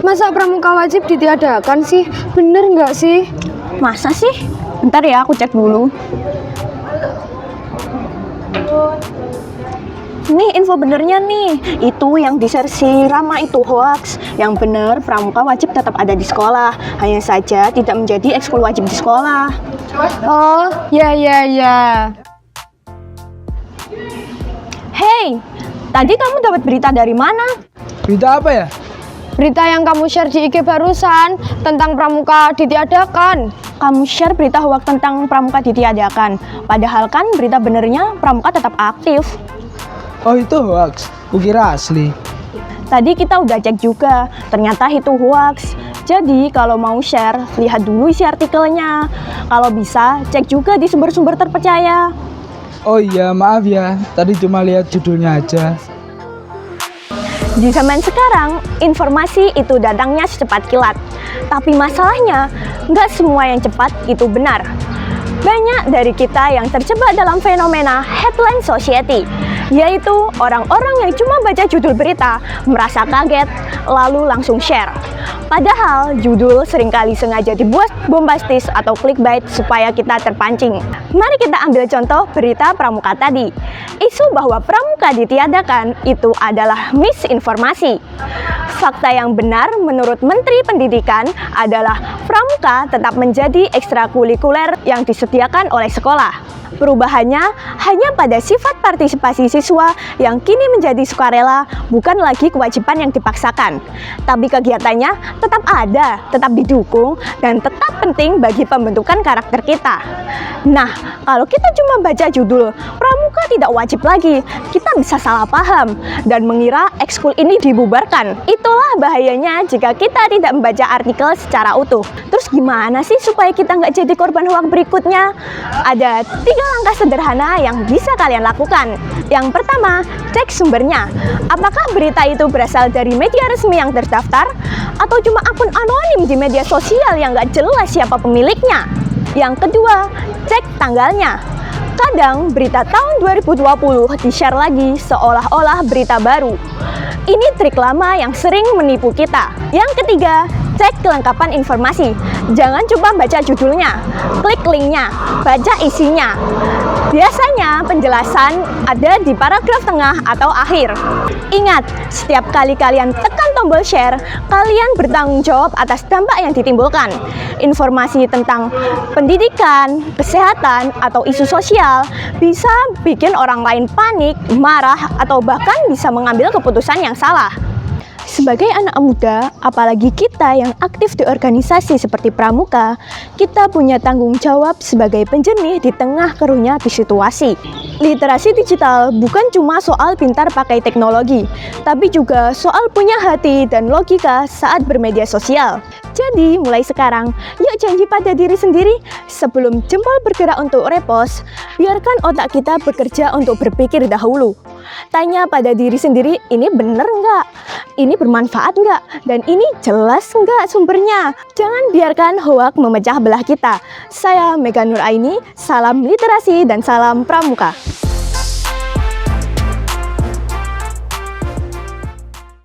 Masa pramuka wajib ditiadakan sih? Bener nggak sih? Masa sih? Bentar ya, aku cek dulu. Nih info benernya nih, itu yang di-share si Rama itu hoax. Yang bener pramuka wajib tetap ada di sekolah, hanya saja tidak menjadi ekskul wajib di sekolah. Oh, ya. Hey, tadi kamu dapat berita dari mana? Berita apa ya? Berita yang kamu share di IG barusan tentang pramuka ditiadakan. Kamu share berita hoax tentang pramuka ditiadakan. Padahal kan berita benernya pramuka tetap aktif. Oh itu hoax, kukira asli. Tadi kita udah cek juga, ternyata itu hoax. Jadi kalau mau share, lihat dulu isi artikelnya. Kalau bisa, cek juga di sumber-sumber terpercaya. Oh iya, maaf ya, tadi cuma lihat judulnya aja. Di zaman sekarang, informasi itu datangnya secepat kilat. Tapi masalahnya, nggak semua yang cepat itu benar. Banyak dari kita yang terjebak dalam fenomena headline society, yaitu orang-orang yang cuma baca judul berita, merasa kaget, lalu langsung share. Padahal judul seringkali sengaja dibuat bombastis atau clickbait supaya kita terpancing. Mari kita ambil contoh berita pramuka tadi. Isu bahwa pramuka ditiadakan itu adalah misinformasi. Fakta yang benar menurut Menteri Pendidikan adalah pramuka tetap menjadi ekstrakurikuler yang disediakan oleh sekolah. Perubahannya hanya pada sifat partisipasi siswa yang kini menjadi sukarela, bukan lagi kewajiban yang dipaksakan. Tapi kegiatannya tetap ada, tetap didukung, dan tetap penting bagi pembentukan karakter kita. Nah, kalau kita cuma baca judul, pramuka tidak wajib lagi, kita bisa salah paham dan mengira ekskul ini dibubarkan. Itulah bahayanya jika kita tidak membaca artikel secara utuh. Terus gimana sih supaya kita nggak jadi korban hoax berikutnya? Ada 3 langkah sederhana yang bisa kalian lakukan. Yang pertama, cek sumbernya. Apakah berita itu berasal dari media resmi yang terdaftar atau cuma akun anonim di media sosial yang nggak jelas siapa pemiliknya? Yang kedua, cek tanggalnya. Kadang berita tahun 2020 di-share lagi seolah-olah berita baru. Ini trik lama yang sering menipu kita. Yang ketiga, cek kelengkapan informasi. Jangan cuma baca judulnya, klik linknya, baca isinya. Biasanya penjelasan ada di paragraf tengah atau akhir. Ingat, setiap kali kalian tekan tombol share, kalian bertanggung jawab atas dampak yang ditimbulkan. Informasi tentang pendidikan, kesehatan, atau isu sosial bisa bikin orang lain panik, marah, atau bahkan bisa mengambil keputusan yang salah. Sebagai anak muda, apalagi kita yang aktif di organisasi seperti pramuka, kita punya tanggung jawab sebagai penjernih di tengah keruhnya situasi. Literasi digital bukan cuma soal pintar pakai teknologi, tapi juga soal punya hati dan logika saat bermedia sosial. Jadi, mulai sekarang, yuk janji pada diri sendiri, sebelum jempol bergerak untuk repost, biarkan otak kita bekerja untuk berpikir dahulu. Tanya pada diri sendiri, ini bener nggak? Ini bermanfaat nggak? Dan ini jelas nggak sumbernya? Jangan biarkan hoak memecah belah kita. Saya Mega Nur Aini, salam literasi dan salam pramuka.